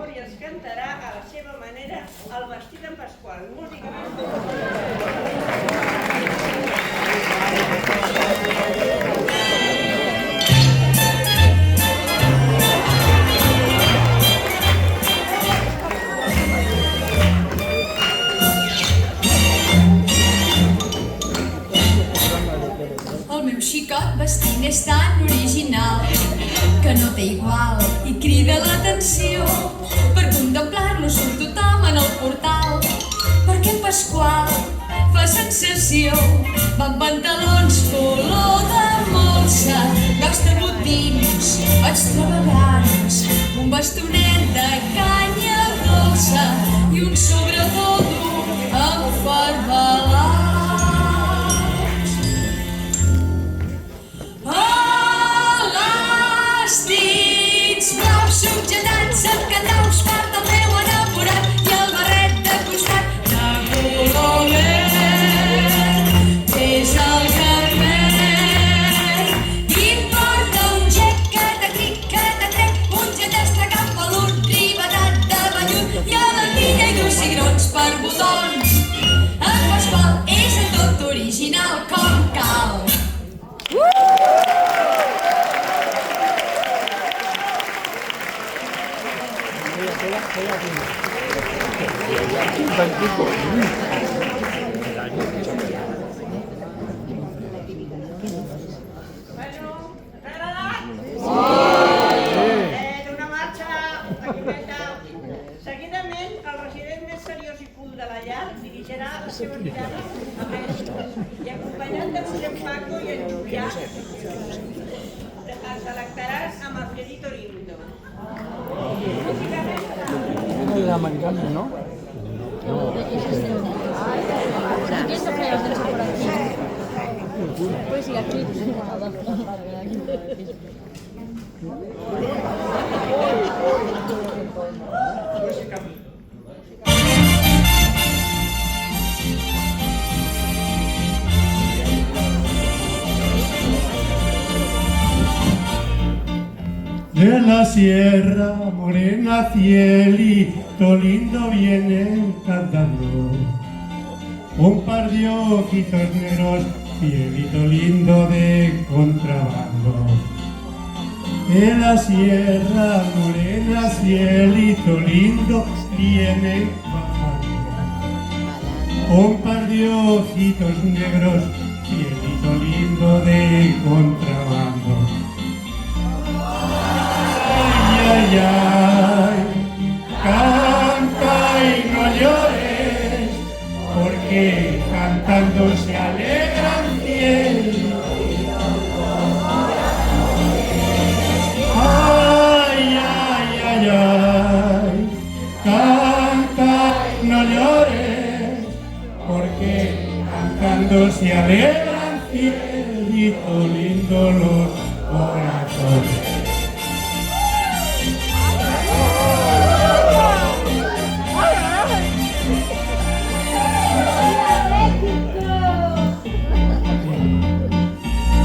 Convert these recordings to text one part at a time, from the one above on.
mejor i ens cantarà a la seva manera el vestit en Pasqual. Música El meu xicot vestint és tan original que no té igual i crida l'atenció. Per contemplar-lo surt tothom en el portal perquè en Pasqual fa sensació. Va amb pantalons color de molsa, gos de botins extravagants, un bastonet de canya dolça i un sobretot amb farbalats. Elàstics blaus subjectats amb cataus per del meu enamorat i el barret de costat de color verd és el que perd. Importa un gec que t'acric, que t'atrec, un jet d'estracat pelut, ribetat de vellut i a la tilla i dos cigrons per botons. En Pasqual és el tot original com cal. Bueno, t'ha agradat? D'una marxa, taquimeta. Seguidament, el resident més seriós i cool de la llar dirigirà la seva mirada a mestres i acompanyat de Josep Paco i en Julià es delectaràs amb el Fiorito Lindo. Es americano, ¿no? Pienso que los tenemos por aquí. Puedes ir aquí. De la sierra morena cielito lindo viene cantando un par de ojitos negros, cielito lindo de contrabando. De la sierra morena cielito lindo viene bajando un par de ojitos negros, cielito lindo de contrabando. Ay, ay, canta y no llores, porque cantando se alegra el cielo. Ay, ay, ay, ay, canta y no llores, porque cantando se alegra el cielito lindo los corazones.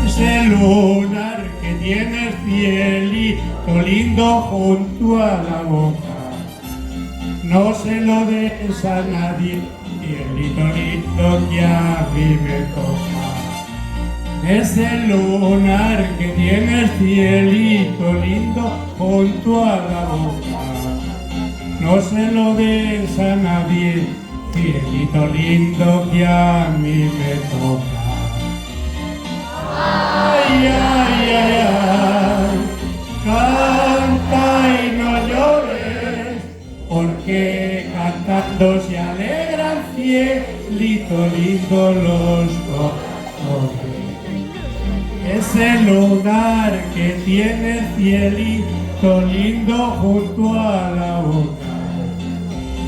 Ese lunar que tiene el cielito lindo junto a la boca, no se lo des a nadie, cielito lindo que a mí me toca. Ese lunar que tiene el cielito lindo junto a la boca, no se lo des a nadie, cielito lindo que a mí me toca. Ay, ay, ay, ay, canta y no llores, porque cantando se alegra el cielito lindo los corazones. Ese lugar que tiene el cielito lindo junto a la boca,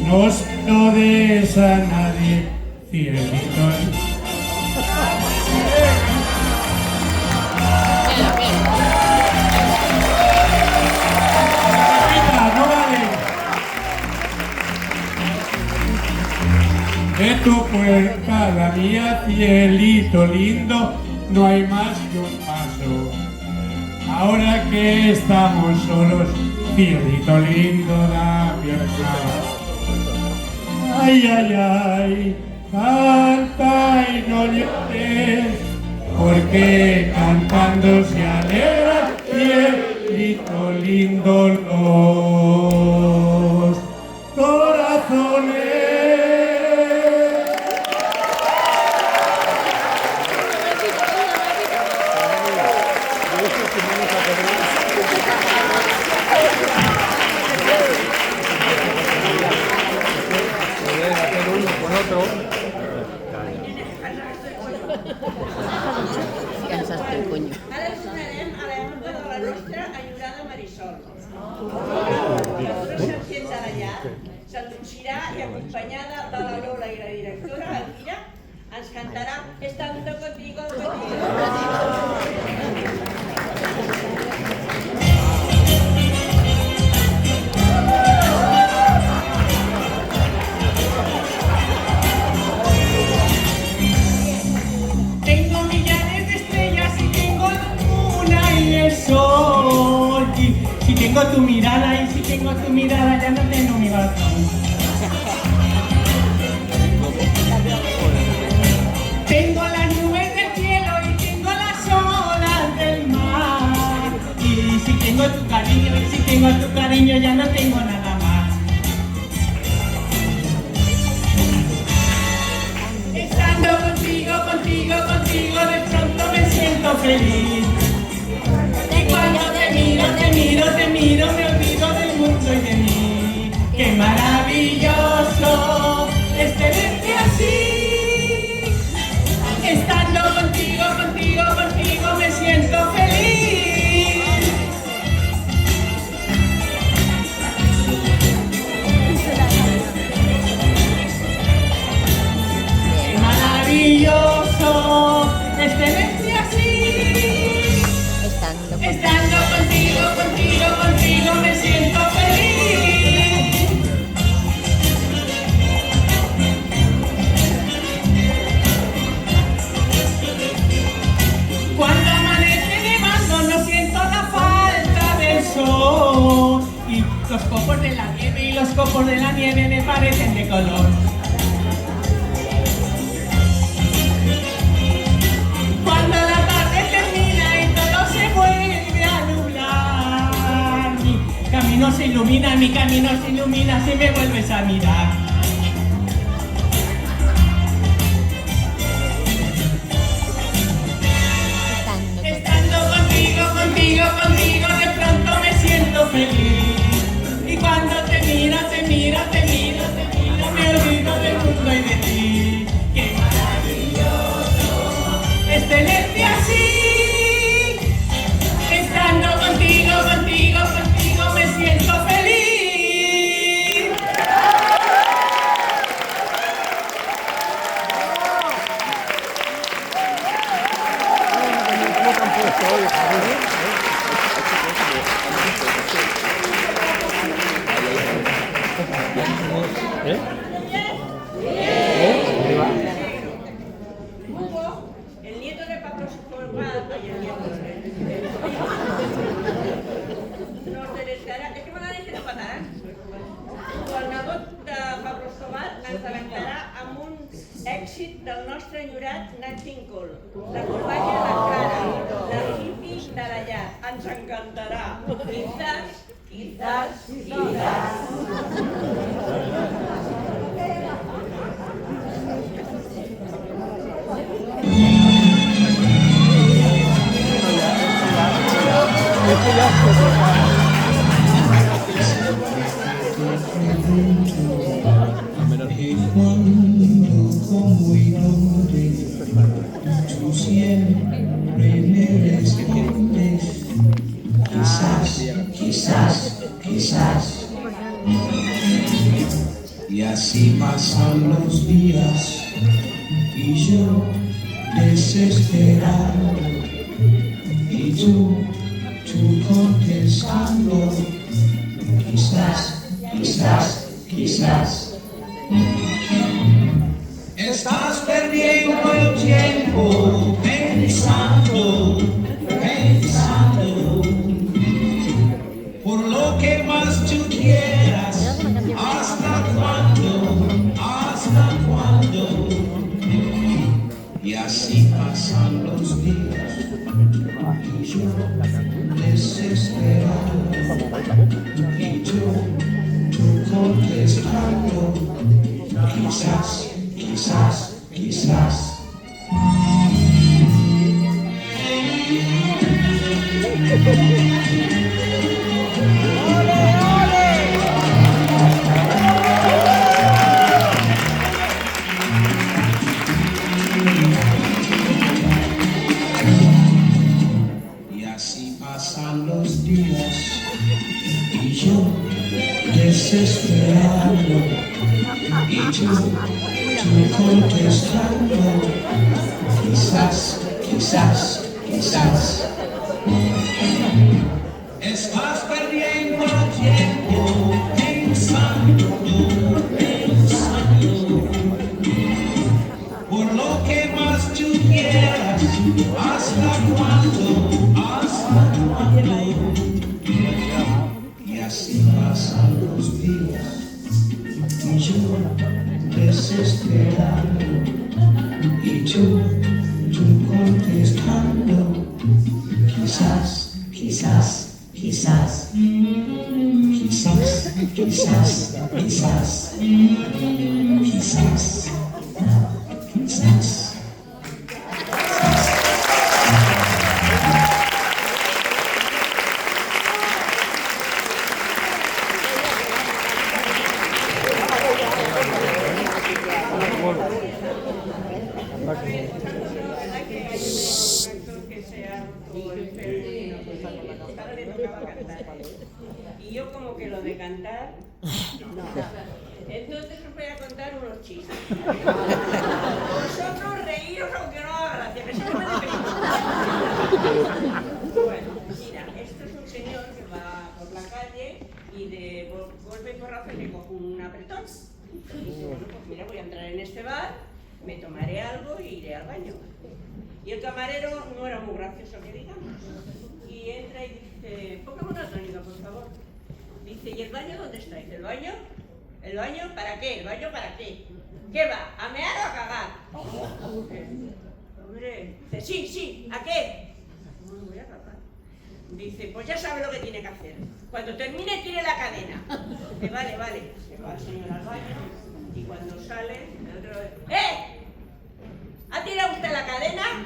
no se lo des a nadie, cielito lindo. De tu puerta, la mía, cielito lindo, no hay más que un paso. Ahora que estamos solos, cielito lindo, dame Ay, ay, ay, canta y no llores, porque cantando se alegra cielito lindo los corazones. Hacer uno con otro. Cansaste el coño. Ara ens anarem a l'època de la nostra enyorada Marisol. La dura sergent de la llar s'anunciarà i acompanyada de la Lola i la directora, Elvira, ens cantarà Estando contigo, contigo. Tengo millares de estrellas y tengo la luna y el sol. Y si tengo tu mirada y si tengo tu mirada ya no tengo mi razón. Tengo las nubes del cielo y tengo las olas del mar. Y si tengo tu cariño y si tengo tu cariño ya no tengo nada más. Estando contigo, contigo, contigo, de pronto me siento feliz. Y cuando te miro, te miro, te miro, me olvido del mundo y de mí. ¡Qué maravilloso es tenerte así! Estando contigo, contigo, contigo, me siento feliz. ¡Qué maravilloso es tenerte así! Estando contigo, contigo, contigo, me siento feliz. Cuando amanece nevando no siento la falta del sol. Y los copos de la nieve y los copos de la nieve me parecen de color. Cuando la tarde termina y todo se vuelve a nublar, mi camino se ilumina, mi camino se ilumina si me vuelves a mirar. Estando contigo, contigo, contigo, de pronto me siento feliz. Y cuando te miro, te miro, te miro, te miro, me olvido del mundo y de ti. ¡Qué maravilloso es tenerte así! Estando contigo, contigo, contigo, me siento feliz. ¿Cómo te han puesto hoy? ¿Eh? Hugo, el nieto de Pablo Escobar, ay, el nieto, nos deleitarà, és que m'agrada que no pataran. El nebot de Pablo Escobar ens delectarà amb un èxit del nostre enyorat Nat King Cole. La companya de Clara, la hippie de la llar. Ens encantarà. Quizás, quizás, quizás. Como ignoré, tú siempre me respondes. Quizás, quizás, quizás. Y así pasan los días y yo desesperado y tú contestando. Quizás, quizás, quizás. Estás perdiendo el tiempo pensando, pensando, por lo que más tú quieras. contestando. Quizás, quizás, quizás. Y así pasan los días y yo desesperado y tú contestando. Quizás, quizás, quizás. Estás perdiendo tiempo pensando, pensando. Por lo que más tú quieras, hasta cuándo, hasta cuándo. Y así pasan los días, y yo desesperado, y tú contestando. Quizás, quizás, quizás, quizás, quizás, quizás, quizás, quizás. Y yo como que lo de cantar, no. Entonces os voy a contar unos chistes. Vosotros reíros aunque no haga gracia, que si no me deprimo. Bueno, mira, esto es un señor que va por la calle y de golpe y porrazo le cojo un apretón. Y dice, bueno, pues mira, voy a entrar en este bar, me tomaré algo y iré al baño. Y el camarero no era muy gracioso, que digamos. Y entra y dice, póngame una tónica, por favor. Dice, ¿y el baño dónde está? Dice, ¿el baño? ¿El baño para qué? ¿El baño para qué? ¿Qué va? ¿A mear o a cagar? Hombre, dice, sí, ¿a qué? No, voy a cagar. Dice, pues ya sabe lo que tiene que hacer. Cuando termine, tire la cadena. Dice, vale. Se va el señor al baño y cuando sale, el otro ¡eh! ¿Ha tirado usted la cadena?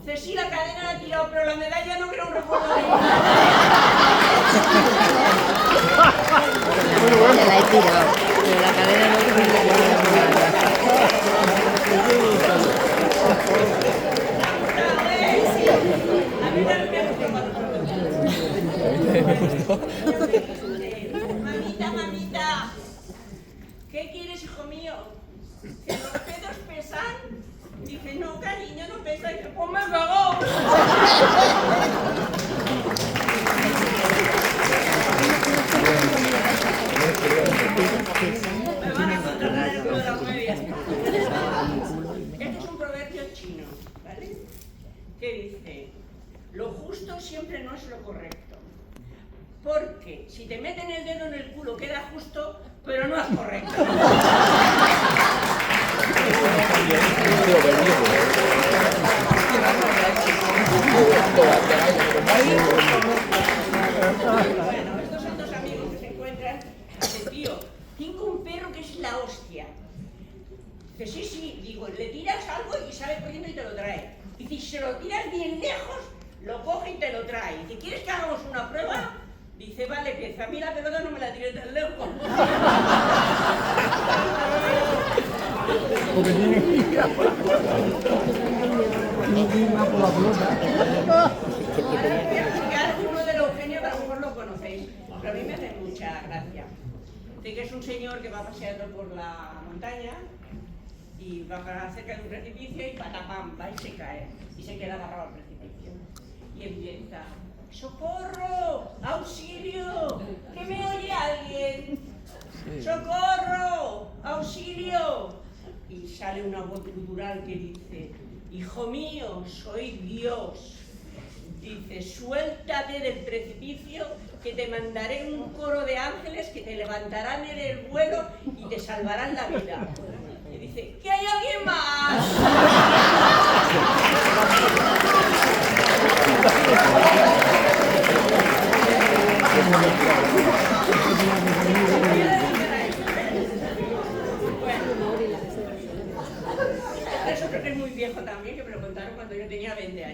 Dice, sí, la cadena la ha tirado, pero la medalla no creo un recuerdo de ella. Se la he tirado, pero la cadena no tiene que A mí me gustó. Mamita, ¿qué quieres, hijo mío? ¿Que los pedos pesan? Dice, no, cariño, no pesa. Dice, pues me he cagado. Me van a contratar el club de las medias. Este es un proverbio chino, ¿vale? Que dice, lo justo siempre no es lo correcto. Porque si te meten el dedo en el culo queda justo, pero no es correcto. Bueno, estos son dos amigos que se encuentran. Dice, tío, tengo un perro que es la hostia. Dice, sí, digo, le tiras algo y sale corriendo y te lo trae. Y si se lo tiras bien lejos, lo coge y te lo trae. Dice, ¿quieres que hagamos una prueba? Dice, vale, que a mí la pelota no me la tiré tan lejos. Porque tiene que ir a por la pelota. No tiene más por la pelota. Ahora os voy a explicar uno de los genios que a lo mejor lo conocéis, pero a mí me hace mucha gracia. Dice que es un señor que va paseando por la montaña y va cerca de un precipicio y patapam, va y se cae y se queda agarrado al precipicio. Y empieza, ¡socorro! ¡Auxilio! ¡Que me oye alguien! ¡Socorro! ¡Auxilio! Y sale una voz cultural que dice, hijo mío, soy Dios. Dice, suéltate del precipicio que te mandaré un coro de ángeles que te levantarán en el vuelo y te salvarán la vida. Y dice, ¿que hay alguien más?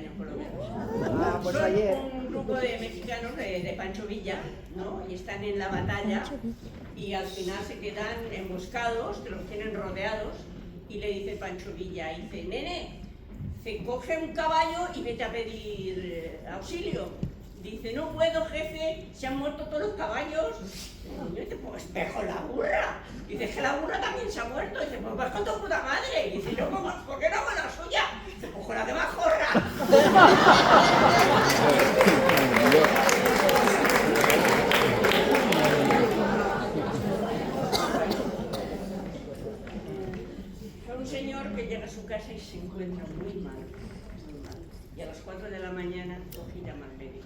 años por lo menos. Ah, pues Son ayer. un grupo de mexicanos de Pancho Villa, ¿no? Y están en la batalla y al final se quedan emboscados, que los tienen rodeados, y le dice Pancho Villa, dice, nene, se coge un caballo y vete a pedir auxilio. Dice, no puedo, jefe, se han muerto todos los caballos. Dice, te pongo espejo la burra. Dice, que la burra también se ha muerto. Dice, pues vas con tu puta madre. Dice, yo, ¿por qué no con la suya? Dice, pues con la de Bajorra. Un señor que llega a su casa y se encuentra muy mal. Y a las 4 de la mañana coge y llama al médico.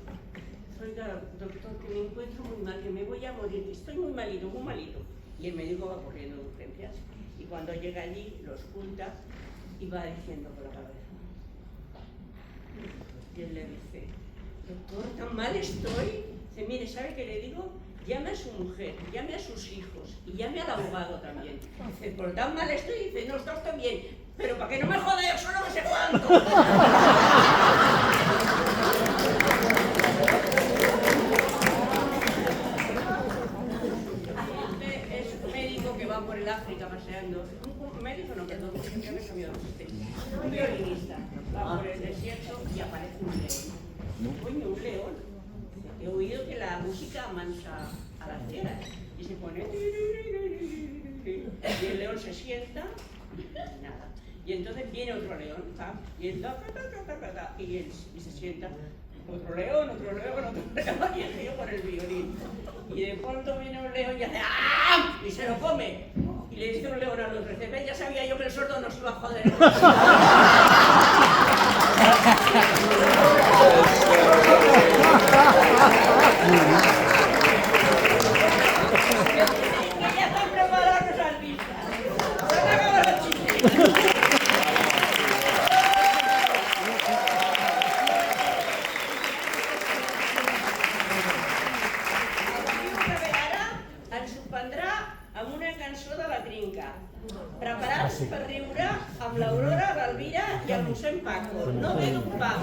Oiga, doctor, que me encuentro muy mal, que me voy a morir, que estoy muy malito, muy malito. Y el médico va corriendo de urgencias. Y cuando llega allí, lo esculta y va diciendo por la cabeza. Y él le dice, doctor, tan mal estoy. Dice, mire, ¿sabe qué le digo? Llame a su mujer, llame a sus hijos y llame al abogado también. Dice, por tan mal estoy. Dice, no, está usted bien, pero para que no me joda yo solo no sé cuánto. Es un médico que va por el África paseando. Un médico, no, perdón, ya me he cambiado de usted. Un violinista va por el desierto y aparece un león. Coño, un león. He oído que la música amansa a las fieras y se pone y el león se sienta y nada. Y entonces viene otro león, y él y se sienta. Otro león, y el tío con el violín. Y de pronto viene un león y hace ¡ah! Y se lo come. Y le dice un león al otro, dice, ven, ya sabía yo que el sordo nos iba a joder. Ya están preparados los artistas. Se han acabado los chistes. Ara ens sorprendrà amb una cançó de la Trinca. Preparats per riure amb l'Aurora, l'Elvira i el mossèn Paco. No ve d'un pam.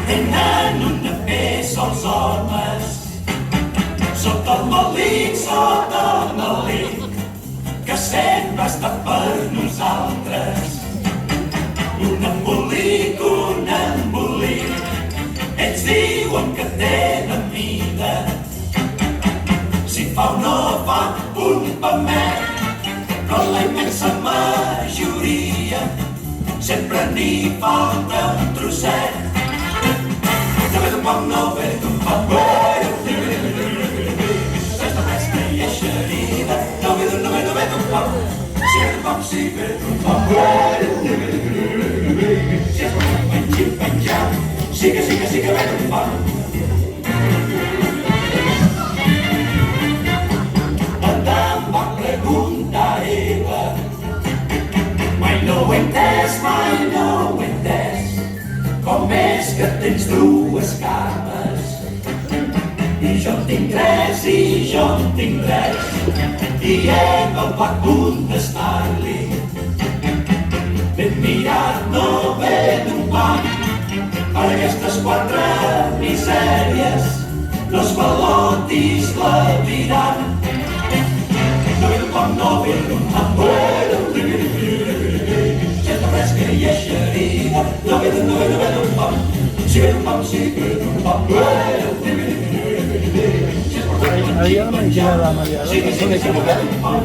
Tenen una peça els homes sota el melic, que sempre està per nosaltres. Un embolic, ells diuen que tenen vida. Si fa o no fa un pamet, però la immensa majoria sempre n'hi falta un trosset. No ve d'un pam, no ve d'un pam, sense res que hi eixerida. No ve d'un pam, si ve d'un pam, si ve d'un pam. Si és un penjat, sí que ve d'un pam. Tant em va preguntar ella, mai no ho he entès, com és que tens dues cames i jo en tinc tres i ella va contestar-li, ben mirat, no ve d'un pam, per aquestes quatre misèries no es malotis la viran. No ve d'un pam, sense res que hi eixerida. No ve d'un pam, si ve d'un pam, si ve d'un pam. Si és portat Había una idea de la María. sí que ve d'un pam.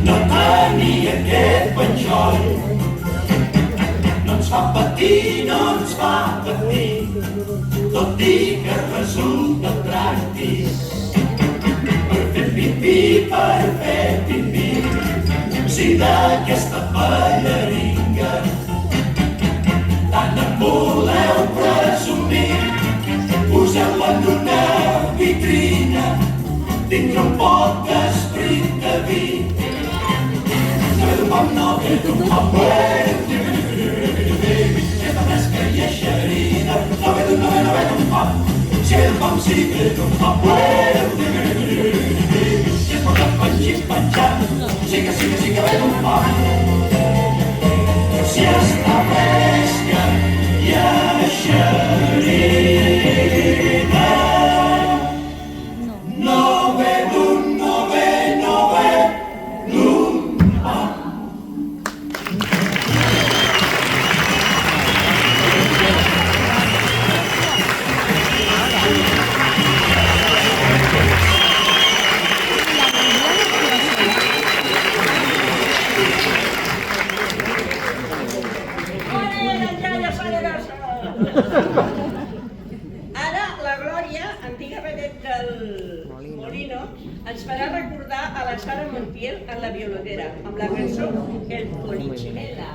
No tenia aquest penjoll, no ens fa patir, tot i que resulta pràctic per fer pipí, per fer si d'aquesta balleringa tant en voleu presumir, poseu-la en una vitrina dintre un pot d'esprit de vi. No ve d'un pom, no ve d'un pom, és la fresca i eixerida. No ve d'un pom, si ve d'un pom, si ve d'un pom, si es pot empengir, penjant, sí que ve d'un pom. Si està fresca i eixerida, no ve d'un pom. Ara la Glòria, antiga vedet del Molino, ens farà recordar a la Sara Montiel en la Violotera, amb la cançó El Polichinela.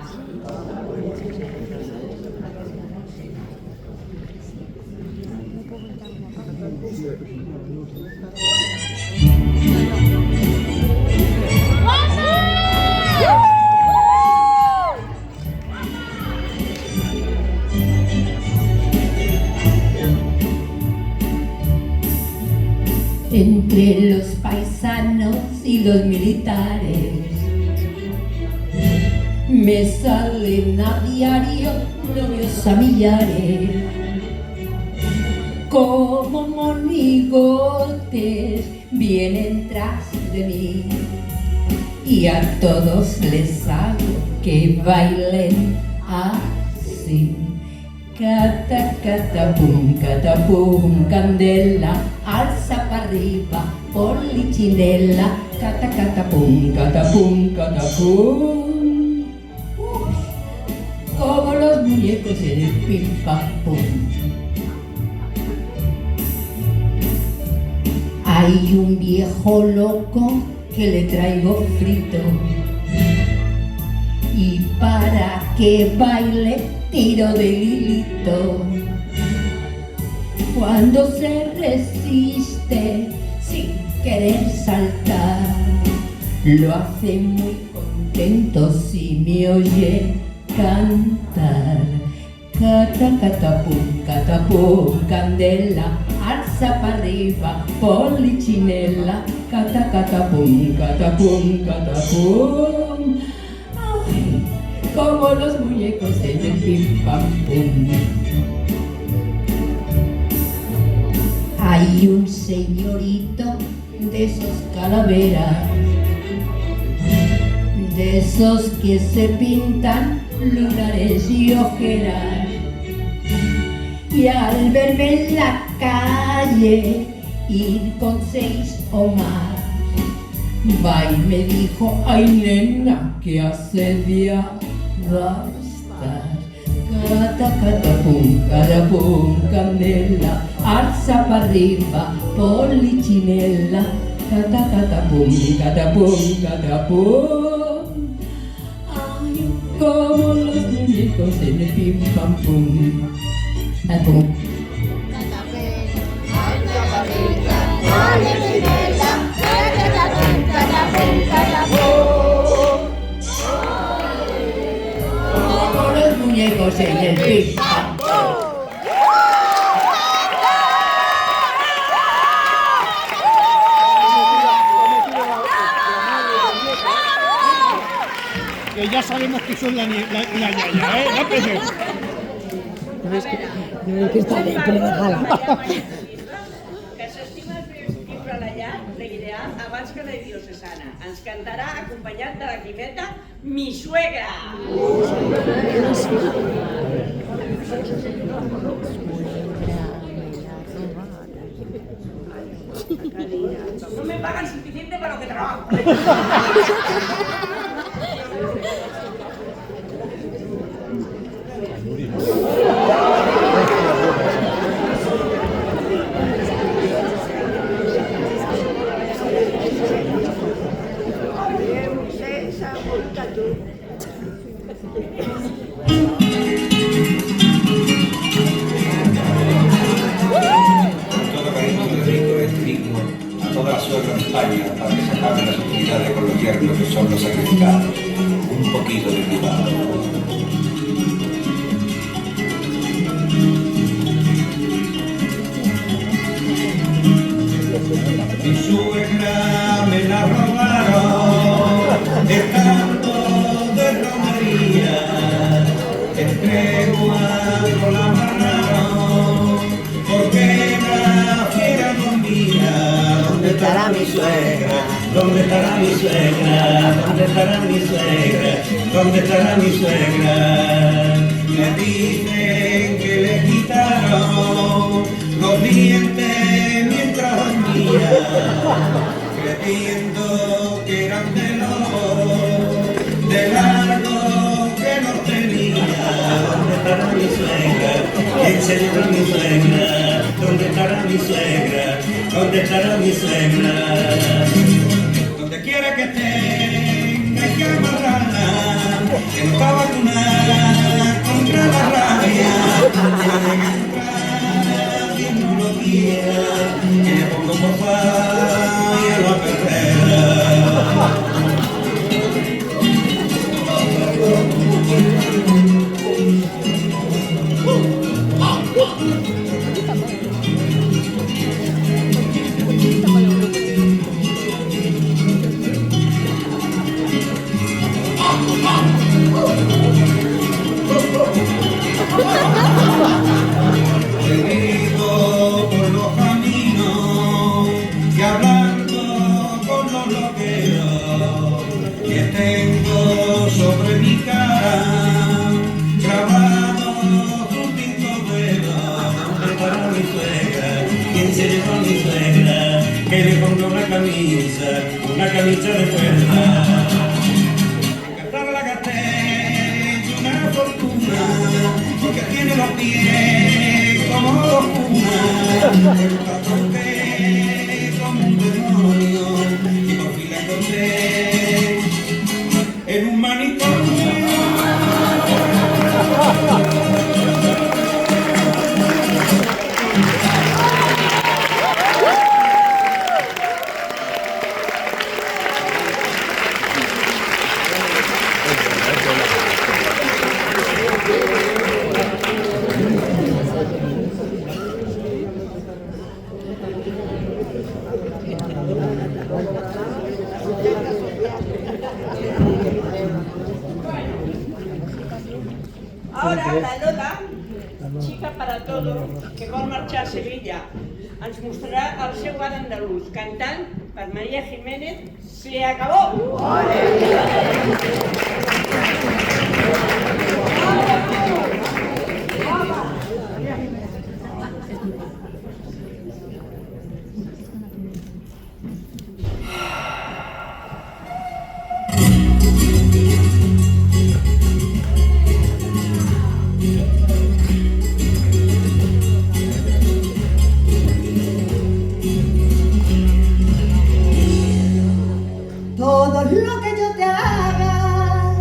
Entre los paisanos y los militares me salen a diario novios a millares, como monigotes vienen tras de mí, y a todos les hago que bailen así. Catapum, candela, alza para arriba, polichinela, catapum, catapum. Como los muñecos en el pim pam pum. Hay un viejo loco que le traigo frito, y para que baile tiro de hilito. Cuando se resiste sin querer saltar, lo hace muy contento si me oye cantar. Catapum, candela, alza para arriba, polichinela, catapum. Ay, como los muñecos en el pim pam pum. Hay un señorito de esos calaveras, de esos que se pintan lunares y ojeras, y al verme en la calle ir con 6 o más, va y me dijo: ay nena, ¿qué asediada estás? Catapum, candela, alza para arriba, polichinela, catapum. Ay, como los muñecos en el pim pam pum. Como los muñecos en el pim pam pum. Que ya sabemos que son la yaya, ¿eh? No empecemos. Que s'estima viure a la llar, l'ideal, abans que la diocesana. Ens cantarà acompanyat de la Quimeta, Mi Suegra. No me pagan suficiente para lo que trabajo. ¿Dónde estará mi suegra? ¿Dónde estará mi suegra? ¿Dónde estará mi suegra? Me dicen que le quitaron los dientes mientras dormía, creyendo que eran de largo que no tenía. ¿Dónde estará mi suegra? ¿Quién se lleva mi suegra? ¿Dónde estará mi suegra? ¿Dónde estará mi suegra? Donde quiera que esté, hay que amarrarla, que no está vacunada contra la rabia. Que la deje entrar, Dios no lo quiera, que le pongo por falla a la perrera. Vivo por los caminos y hablando con los loqueros, que tengo sobre mi cara grabado un tinto velo. ¿Dónde estará mi suegra? ¿Quién se llevó a mi suegra? Que le ponga una camisa de fuerza. Encantar la gasté una fortuna, porque tiene los pies como dos pumas, el tatuaje como un demonio, y por fin la encontré en un manicomio. Ara la Lola, xica para todo, que vol marxar a Sevilla, ens mostrarà el seu art andalús, cantant per María Jiménez, Se acabó! Todo lo que yo te haga,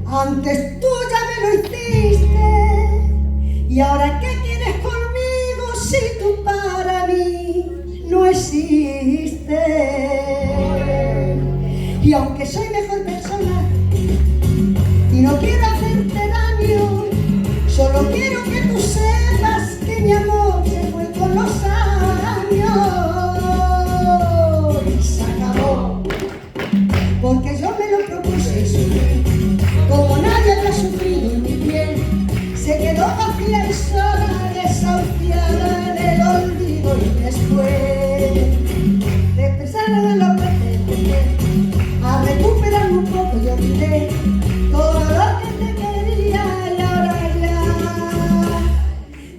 antes tú ya me lo hiciste. Y ahora, ¿qué quieres conmigo si tú para mí no existes? Y aunque soy mejor persona y no quiero hacerte daño, solo quiero que tú sepas que mi amor se fue con los años. Y se acabó. Porque yo me lo propuse y sufrí, como nadie había sufrido en mi piel. Se quedó vacía y sola, desahuciada en el olvido. Y después de pensar en lo que te dejé, a recuperar un poco yo olvidé todo lo que te quería.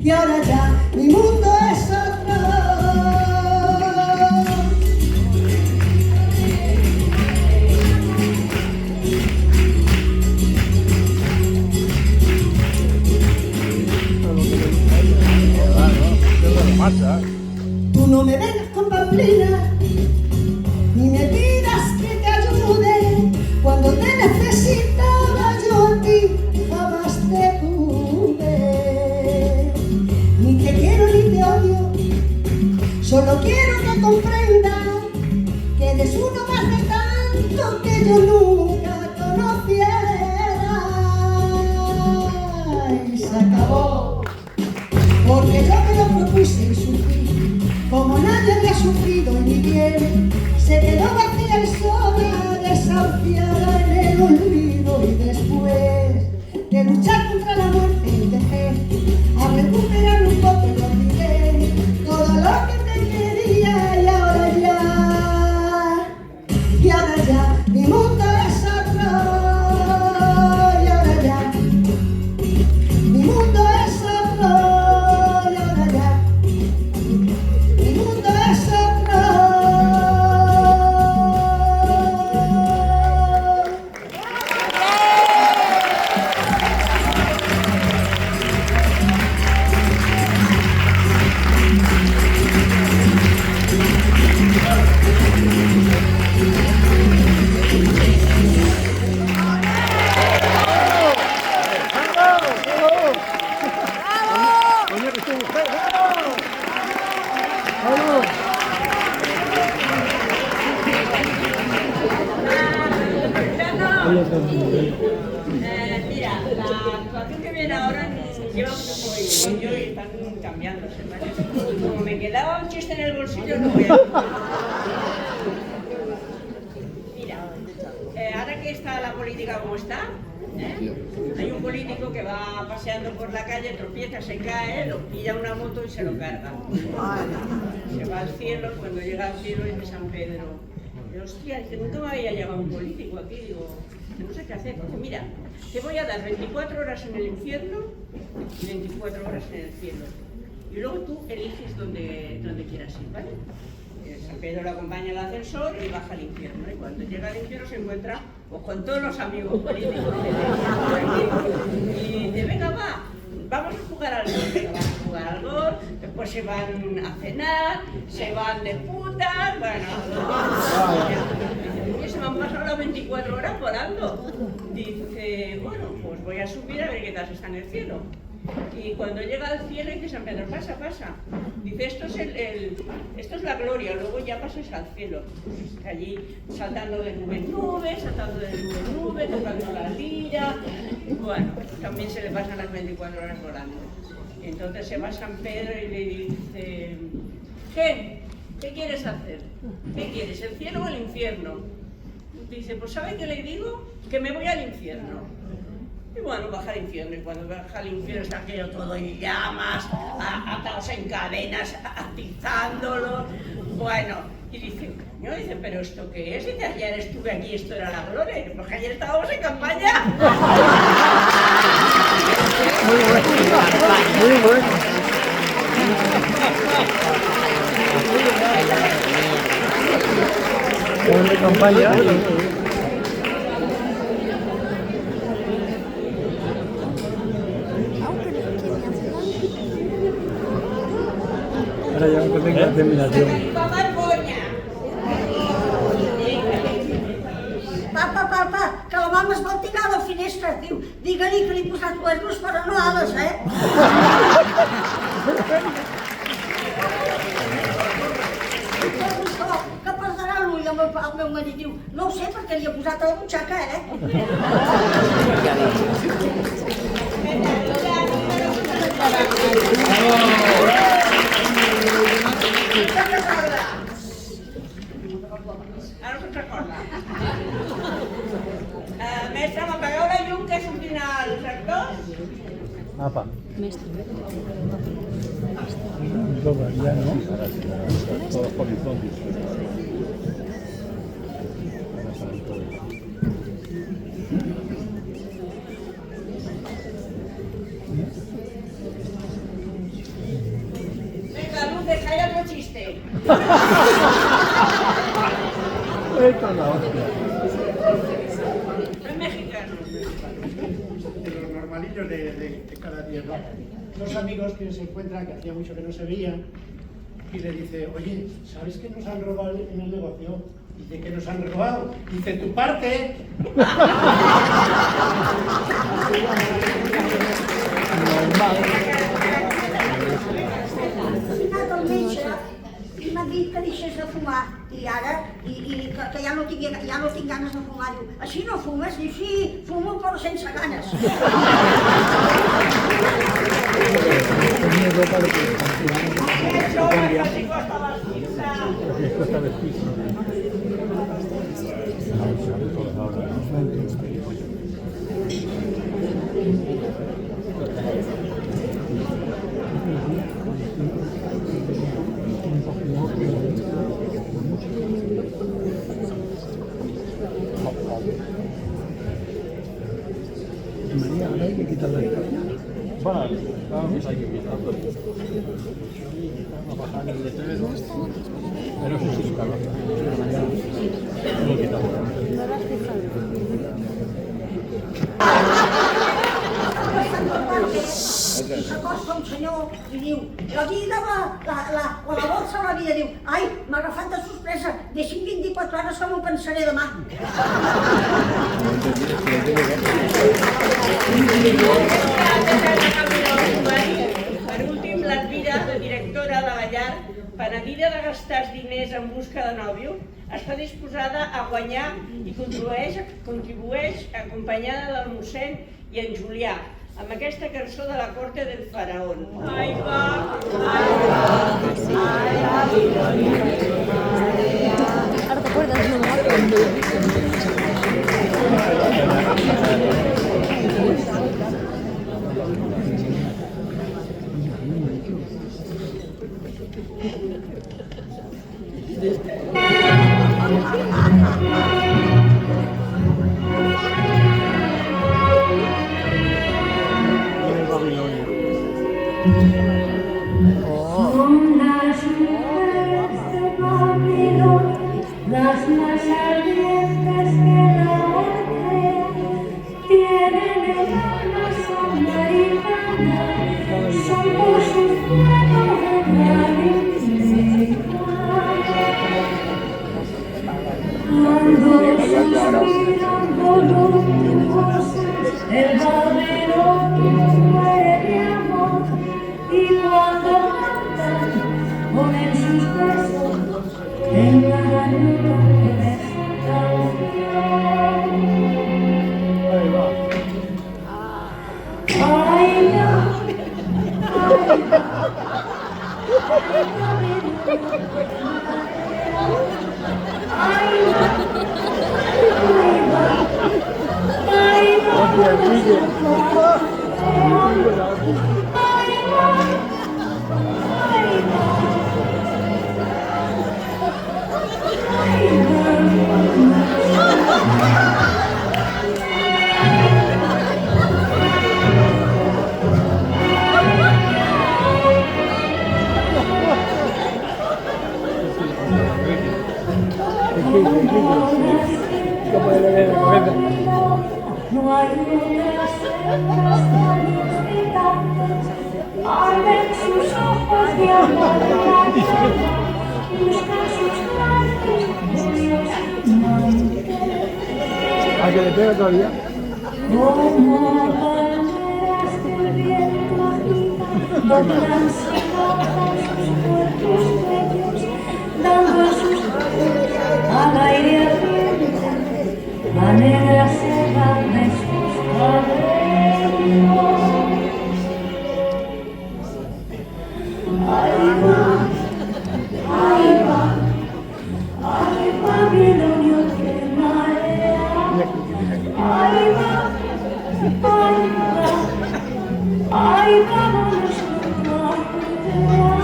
Y ahora ya, mi mundo es otro. Tú no me vengas con pamplina, ni me pidas que te ayude. Cuando te necesitaba yo a ti jamás te tuve. Ni te quiero ni te odio, solo quiero que comprendas que eres uno más de tanto que yo nunca conociera. Y se acabó. Porque yo me lo propuse y sufrí, como nadie había sufrido en mi piel. Se quedó vacía y sola, desahuciada en el olvido. Y después de luchar contra la muerte empecé a recuperar un poco y olvidé todo lo que te quería. Y ahora ya, Mira, la actuación que viene ahora lleva un poco de y están cambiándose, ¿vale? Como me quedaba un chiste en el bolsillo, no voy a... Mira, ahora que está la política como está, hay un político que va paseando por la calle, tropieza, se cae, lo pilla una moto y se lo carga. Se va al cielo, cuando llega al cielo dice San Pedro, hostia, dice, nunca me había llegado un político aquí, digo, no sé qué hacer. Dice, mira, te voy a dar 24 horas en el infierno y 24 horas en el cielo. Y luego tú eliges donde quieras ir, ¿vale? San Pedro lo acompaña al ascensor y baja al infierno. Y cuando llega al infierno se encuentra pues, con todos los amigos políticos que y dice, venga, vamos a jugar al gol. Venga, van a jugar al gol, después se van a cenar, se van de putas, bueno. Y se me han pasado las 24 horas volando. Dice, bueno, pues voy a subir a ver qué tal está en el cielo. Y cuando llega al cielo dice San Pedro, pasa. Dice, esto es la gloria, luego ya pasas al cielo. Allí saltando de nube en nube, tocando la lira. Bueno, también se le pasan las 24 horas volando. Entonces se va San Pedro y le dice, ¿qué quieres hacer? ¿Qué quieres, el cielo o el infierno? Dice, pues ¿sabe qué le digo? Que me voy al infierno. Y bueno, baja al infierno, y cuando baja al infierno está aquello todo en llamas, atados en cadenas, atizándolo. Bueno, y dice, coño, dice, ¿pero esto qué es? Dice, ayer estuve aquí, esto era la gloria. Y dice, pues que ayer estábamos en campaña. Muy bueno. Buena campaña. Ahora ya no tengo la terminación. Papa, que la mama es vol tirar a la finestra. Digue-li que li he posat cuernos però no ales, Que perdrà l'ull el meu marit. Diu, no ho sé perquè li he posat a la butxaca, Ara us recorda. Mestre, m'apagueu la llum que sortin els actors? Apa. Dobra, ja no? Venga, luces, hay otro chiste. Esto es la hostia. Es mexicano. De los normalillos de cada día, ¿no? Dos amigos que se encuentran, que hacía mucho que no se veían, y le dice, oye, ¿sabes que nos han robado en el negocio? Dice, ¿que nos han robado? Dice, tu parte. I m'ha dit que deixés de fumar i ara que ja no tinc ganes de fumar. Diu, així no fumes? Diu, sí, fumo però sense ganes. Tenía ropa de que cambia. Cuesta vestir. María, ahora hay que quitarle el cable. Vale, vamos, hay que quitarlo. Vamos a bajar el letrero. Pero eso sí, claro. Lo quitamos. S'acosta un senyor i diu, la vida, la bolsa de la vida, diu, ai, m'ha agafat de sorpresa, deixi'm 24 hores que m'ho pensaré demà. Per últim, l'Elvira, la directora de la llar, penedida de gastar els diners en busca de nòvio, està disposada a guanyar i contribueix acompanyada del mossèn i en Julià, amb aquesta cançó de la corte del faraón. Ai va, ai va, ai va. Ahora te acuerdas, ¿no? Son las mujeres de Babilón, las más ardientes que la muerte, tienen el alma samaritana, son por su fuego de maligna. Cuando suspiran voluptuosas, el Babilón muere de amor, y cuando cantan, ponen sus besos en la llanura de su canción. Ay, no, no hay otras cejas tan inquietantes, arden sus ojos de amor, buscan sus labios ¿A que le pega todavía? como palmeras del viento agita, doblan sus cuerpos bellos, dando sus brazos al aire ardiente, la negra seda de sus cabellos. Ahí va, Babilonio que marea. Ahí va, vámonos junto a Judea.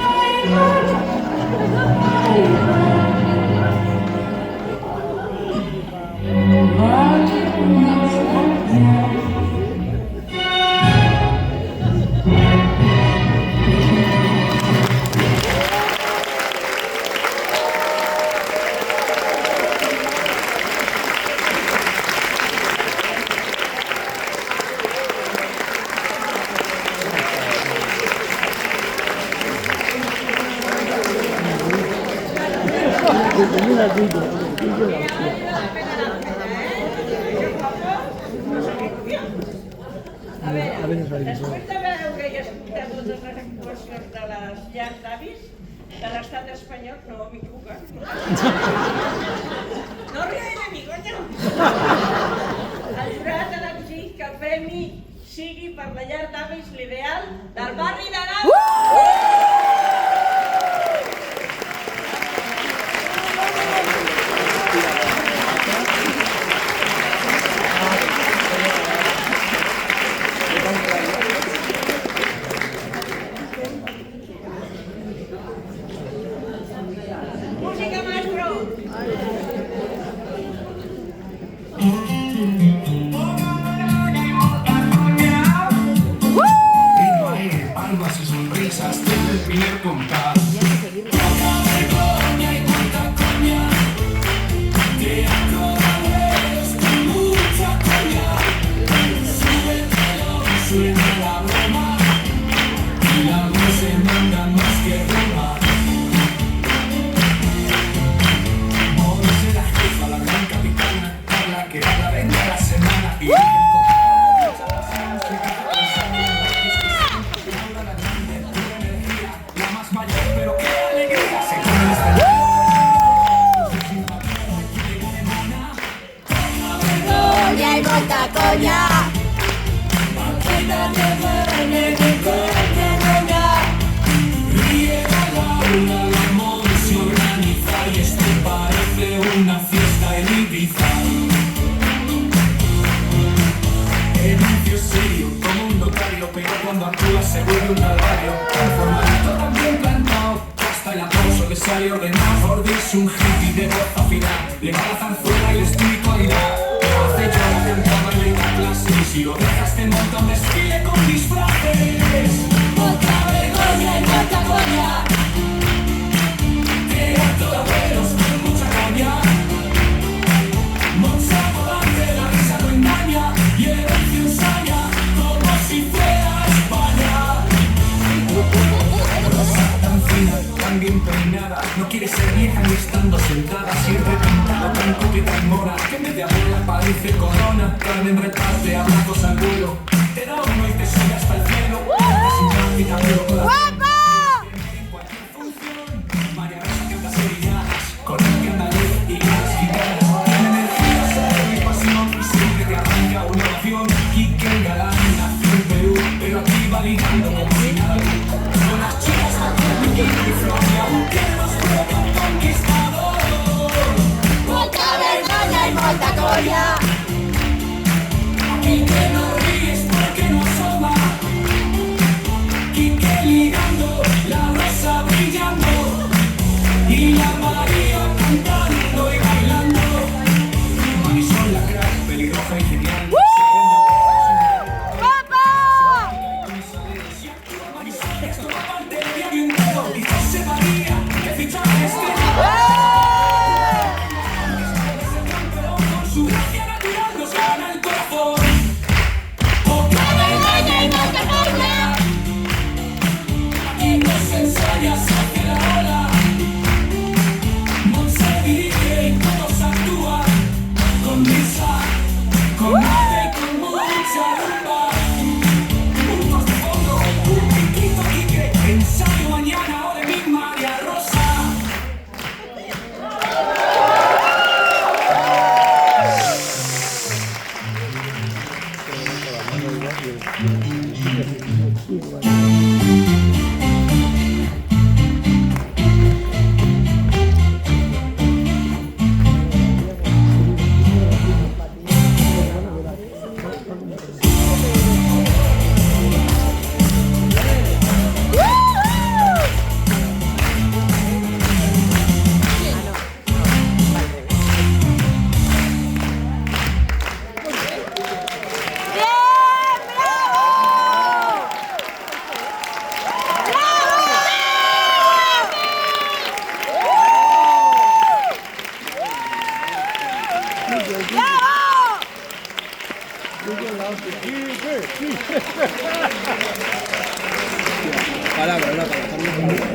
Ahí va, vámonos allá. A veure, després de veure i escoltar totes les actuacions de les llars d'avis de l'estat espanyol, no m'equivoca. No ríe de mi, coño! El jurat ha decidit que el premi sigui per la llar d'avis l'ideal del barri de Nava. Música, maestro. Y no hay pan la se vuelve un calvario. Un formato tan bien plantado, hasta el aplauso que sale ordenado. Jordi es un hippie de voz afinada, le va la zarzuela y la espiritualidad. Hace yoga, canta, baila y da clases, y si lo dejas te monta un desfile con disfraces. Poca vergoña y poca coña, teatro de abuelos con mucha caña. Monsanto dante, la risa no engaña, y el evento ensaña como si fuera España. Rosa tan fina, tan bien peinada, no quiere ser vieja ni estando sentada. Siempre pintada, tan copia tan mora, que en vez de abuela parece corona. Carmen reparte abrazos al vuelo, te da uno y te sube hasta el cielo. Simpática pero con la en cualquier función. María Rosa canta sevillanas, con el que andaluz y las guitarras. Tiene energía, saber y pasión, y siempre te arranca una oración. Quique el galán nació en Perú, pero aquí va ligando como si nada. Con las chicas con bikini y Floria, tiene más juego que un conquistador. Molta vergoña y molta colla, Quique no ríes porque no asoma. Quique ligando, la rosa brillando, y la María cantando y bailando. Marisol la crack, pelirroja y genial. Si actúa Marisol, esto va parte del diario entero. Y José María, que fichaje es el campeón, con su gracia natural nos gana el corazón. Poca vergüenza y molta coña, aquí no se ensaya, se hace la ola. Monse dirige y todos actúan con risa, con arte y con mucha rumba. Puntos de fondo, un piquito Quique, ensayo mañana o de mi María Rosa.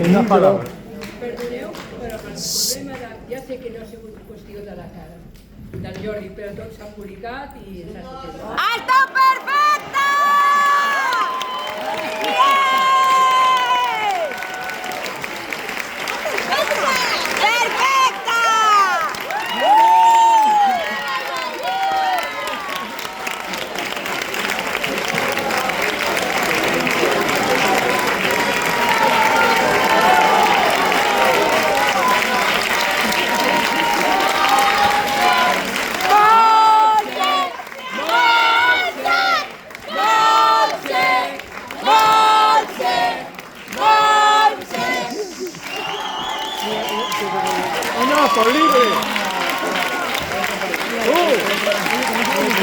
Una palabra. Perdoneu, però el problema de... Ja sé que no ha sigut qüestió de la cara del Jordi, però tot s'ha publicat i s'ha sortit. ¡Esto perfecto! ¡Un oso libre!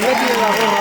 ¡Ya tiene la gorra!